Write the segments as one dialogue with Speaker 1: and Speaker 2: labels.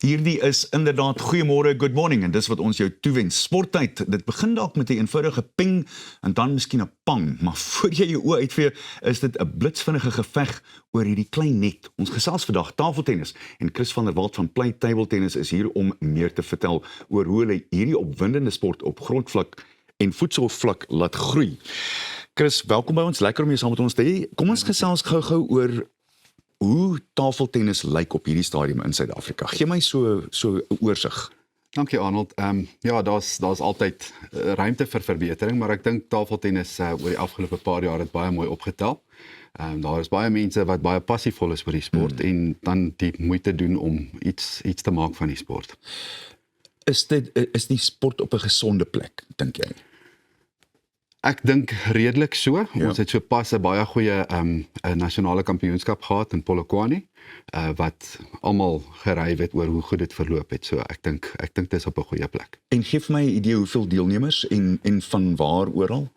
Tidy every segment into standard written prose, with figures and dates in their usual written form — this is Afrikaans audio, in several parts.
Speaker 1: Hierdie is inderdaad goeiemôre, good morning, en dis wat ons jou toewens. Sporttyd, dit begin dalk met 'n eenvoudige ping en dan miskien 'n pang, maar voor jy jou oë uitvee, is dit 'n blitsvinnige geveg oor hierdie klein net. Ons gesels vandag tafeltennis en Chris van der Walt van Play Table Tennis is hier om meer te vertel oor hoe hulle hierdie opwindende sport op grondvlak en voetsoorvlak laat groei. Chris, welkom by ons, lekker om jou saam met ons te hê. Kom ons gesels gou-gou oor hoe tafeltennis lyk op hierdie stadium in Suid-Afrika. Gee my so 'n oorsig.
Speaker 2: Dankie Arnold. Ja, daar's altyd ruimte vir verbetering, maar ek dink tafeltennis oor die afgelope paar jaar het baie mooi opgetel. Daar is baie mense wat baie passievol is oor die sport en dan die moeite doen om iets te maak van die sport.
Speaker 1: Is die sport op 'n gesonde plek, dink jy?
Speaker 2: Ek dink redelik so.
Speaker 1: Ja.
Speaker 2: Ons het so pas 'n baie goeie 'n nasionale kampioenskap gehad in Polokwane, wat almal gery het oor hoe goed dit verloop het. So ek dink dis op 'n goeie plek.
Speaker 1: En gee vir my 'n idee hoeveel deelnemers en van waar oral?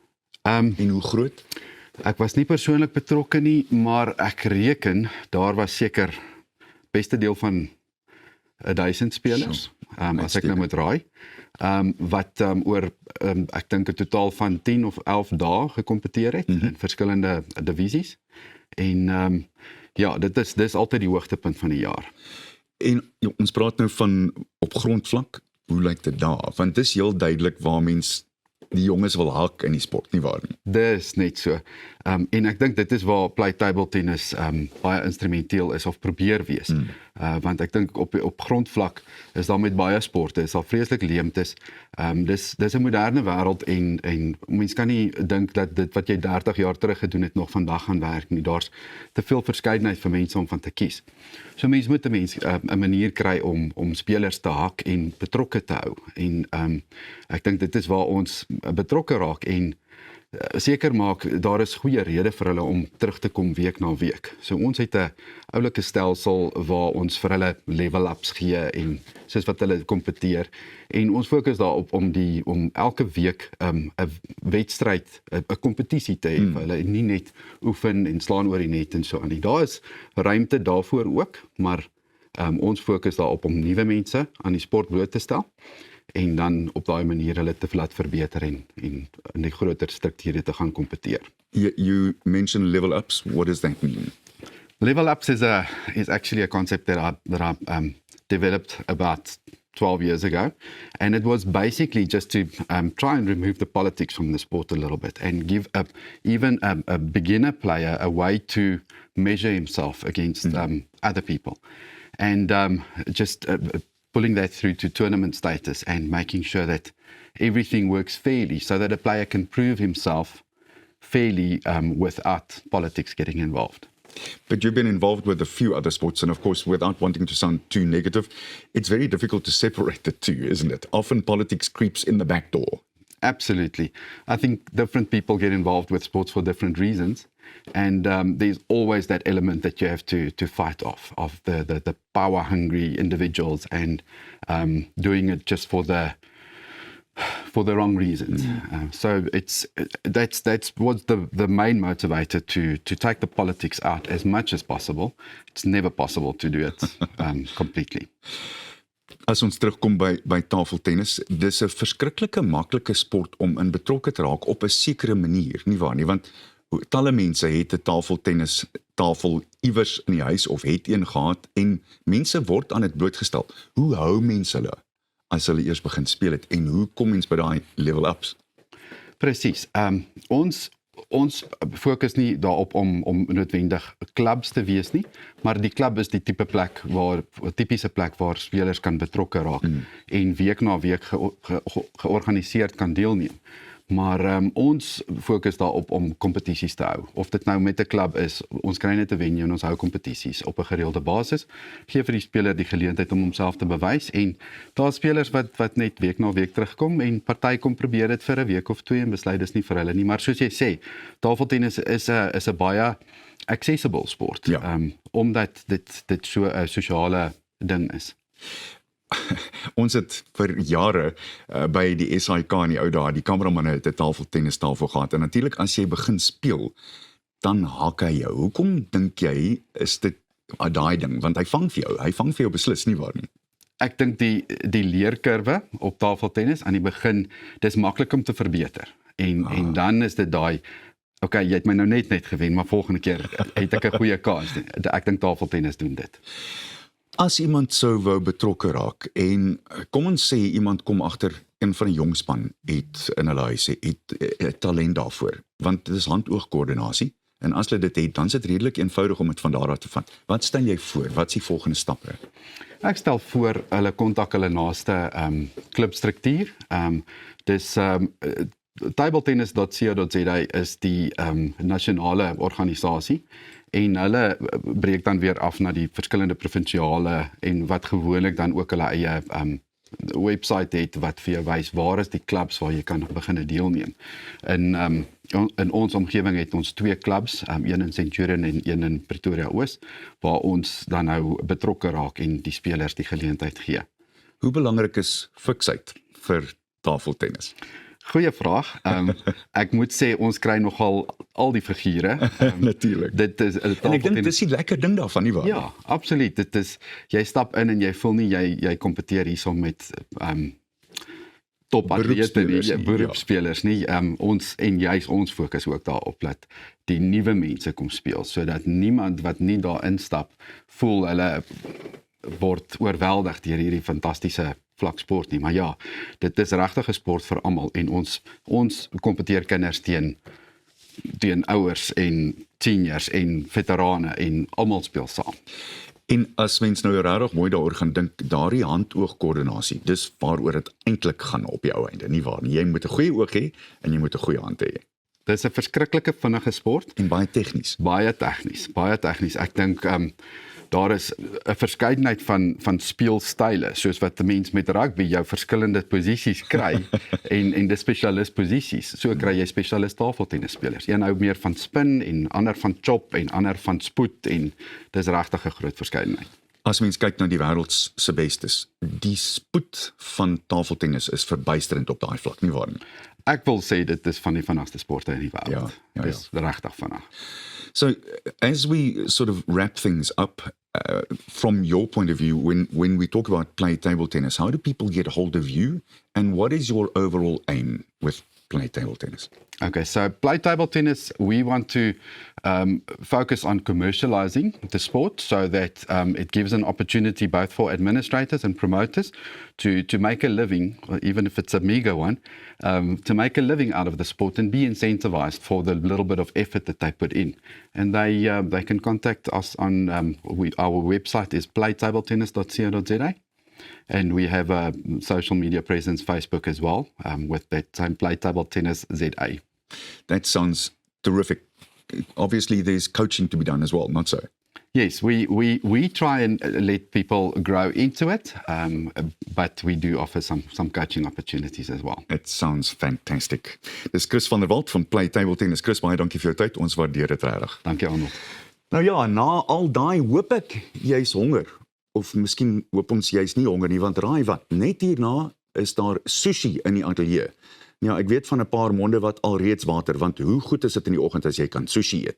Speaker 1: En hoe groot?
Speaker 2: Ek was nie persoonlik betrokke nie, maar ek reken daar was seker beste deel van 1000 spelers, as ek nou moet raai. Wat oor ek dink 'n totaal van 10 of 11 dae gekompeteer het in verskillende divisies. En ja, dis altyd die hoogtepunt van die jaar.
Speaker 1: En ons praat nou van op grondvlak, hoe lyk dit daar? Want dit is heel duidelik waar mens die jonges wil hak in die sport, nie waar nie?
Speaker 2: Dis net so. En ek dink dit is waar Play Table Tennis baie instrumenteel is of probeer wees. Want ek dink op grondvlak is daar met baie sporte, is daar vreeslik leemtes. Dis 'n moderne wêreld en mens kan nie dink dat dit wat jy 30 jaar terug gedoen het nog vandag gaan werk nie. Daar's te veel verskeidenheid vir mense om van te kies. So mens moet 'n manier kry om spelers te hak en betrokke te hou. En ek dink dit is waar ons betrokke raak en seker maak daar is goeie rede vir hulle om terug te kom week na week. So ons het 'n oulike stelsel waar ons vir hulle level ups gee en soos wat hulle kompeteer en ons fokus daarop om elke week 'n wedstryd, 'n kompetisie te hê vir hulle, nie net oefen en slaan oor die net en so aan nie. Daar is ruimte daarvoor ook, maar ons fokus daarop om nuwe mense aan die sport bloot te stel en dan op daai manier hulle te laat verbeter en in die groter strukture te gaan kompeteer.
Speaker 1: You mentioned level ups. What does that mean?
Speaker 2: Level ups is actually a concept that I developed about 12 years ago, and it was basically just to try and remove the politics from the sport a little bit and give even a beginner player a way to measure himself against other people, and just pulling that through to tournament status and making sure that everything works fairly so that a player can prove himself fairly without politics getting involved.
Speaker 1: But you've been involved with a few other sports, and of course, without wanting to sound too negative, it's very difficult to separate the two, isn't it? Often politics creeps in the back door.
Speaker 2: Absolutely. I think different people get involved with sports for different reasons. And there's always that element that you have to fight off, of the power-hungry individuals and doing it just for the wrong reasons. So that's what's the main motivator to take the politics out as much as possible. It's never possible to do it completely.
Speaker 1: As ons terugkom by tafeltennis, dis 'n verskriklike maklike sport om in betrokke te raak op 'n sekere manier, nie waar nie? Want talle mense het 'n tafeltennis tafel iewers in die huis of het een gehad en mense word aan dit blootgestel. Hoe hou mense hulle as hulle eers begin speel het en hoe kom mens by daai level ups?
Speaker 2: Presies. Ons fokus nie daarop om noodwendig clubs te wees nie, maar die klub is die tipiese plek waar spelers kan betrokke raak en week na week georganiseerd kan deelneem. Maar ons fokus daarop om kompetisies te hou. Of dit nou met 'n klub is, ons kry net 'n venue en ons hou kompetisies op 'n gereelde basis. Gee vir die speler die geleentheid om homself te bewys en daar is spelers wat net week na week terugkom en party kom probeer dit vir 'n week of 2 en besluit dis nie vir hulle nie. Maar soos jy sê, tafeltennis is 'n baie accessible sport, omdat dit so 'n sosiale ding is.
Speaker 1: Ons het vir jare by die SAIK in die ou dae, die kameramanne het 'n tafeltennistafel gehad en natuurlik as jy begin speel, dan hak hy jou. Hoekom dink jy is dit daai ding? Want hy vang vir jou beslis nie waar nie.
Speaker 2: ek dink die leerkurwe op tafeltennis aan die begin, dis maklik om te verbeter. En dan is dit daai, okay, jy het my nou net gewen, maar volgende keer het ek 'n goeie kans. Ek dink tafeltennis doen dit.
Speaker 1: As iemand sou wou betrokke raak en kom ons sê iemand kom agter een van die jong span het in hulle huis het talent daarvoor, want dit is hand-oog-koördinasie en as hulle dit het, dan is dit redelik eenvoudig om dit van daar af te vat. Wat stel jy voor? Wat is die volgende stappe?
Speaker 2: Ek stel voor hulle kontak hulle naaste klubstruktuur. Dis tabletennis.co.za is die nasionale organisasie en hulle breek dan weer af na die verskillende provinsiale en wat gewoonlik dan ook hulle eie website het wat vir jou wys waar is die klubs waar jy kan begin deelneem. In ons omgewing het ons 2 klubs, een in Centurion en een in Pretoria Oos, waar ons dan nou betrokke raak en die spelers die geleentheid gee.
Speaker 1: Hoe belangrik is fiksheid vir tafeltennis?
Speaker 2: Goeie vraag. Ek moet sê ons kry nogal al die figure.
Speaker 1: Natuurlik.
Speaker 2: Dit is
Speaker 1: en ek dink dis die lekker ding daarvan, nie waar?
Speaker 2: Ja, absoluut. Dit is jy stap in en jy voel nie jy kompeteer hierso met topatlete nie, beroepsspelers nie. Ons fokus ook daarop dat die nuwe mense kom speel sodat niemand wat nie daar instap voel hulle word oorweldig deur hierdie fantastiese vlaksport nie, maar ja, dit is regtig 'n sport vir almal en ons kompeteer kinders teen ouers en seniors en veterane en almal speel saam.
Speaker 1: En as mens nou regtig mooi daaroor gaan dink, daardie hand-oog-koördinasie, dis waaroor dit eintlik gaan op die ou einde, nie waar nie. Jy moet 'n goeie oog hê en jy moet 'n goeie hand hê.
Speaker 2: Dis 'n verskriklike vinnige sport
Speaker 1: en baie tegnies.
Speaker 2: Baie tegnies. Ek dink daar is 'n verskeidenheid van speelstyle, soos wat 'n mens met rugby jou verskillende posisies kry en die spesialist posisies. So kry jy spesialist tafeltennisspelers. Een hou meer van spin en ander van chop en ander van spoed en dis regtig 'n groot verskeidenheid.
Speaker 1: As mens kyk na die wêreld se bestes, die spoed van tafeltennis is verbuisterend op daai vlak, nie waar nie?
Speaker 2: Ek wil sê dit is van die vinnigste sporte in die wêreld.
Speaker 1: Ja.
Speaker 2: Dis regtig vinnig.
Speaker 1: So, as we sort of wrap things up, from your point of view, when we talk about play table tennis, how do people get hold of you, and what is your overall aim with play table tennis?
Speaker 2: Okay, so play table tennis, we want to focus on commercializing the sport so that it gives an opportunity both for administrators and promoters to make a living, even if it's a meager one, to make a living out of the sport and be incentivized for the little bit of effort that they put in. And they can contact us on, our website is playtabletennis.co.za. And we have a social media presence, Facebook as well, with that same Play Table Tennis ZA.
Speaker 1: That sounds terrific. Obviously, there's coaching to be done as well, not so?
Speaker 2: Yes, we try and let people grow into it, but we do offer some coaching opportunities as well.
Speaker 1: It sounds fantastic. Dis Chris van der Walt van Play Table Tennis. Chris, baie dankie vir jou tyd. Ons waardeer dit regtig.
Speaker 2: Dankie Arnold.
Speaker 1: Nou ja, na al daai hoop ek jy's honger. Of miskien hoop ons jy's nie honger nie, want raai wat, net hierna is daar sushi in die ateljee. Ja, ek weet van 'n paar monde wat al reeds water, want hoe goed is dit in die oggend as jy kan sushi eet?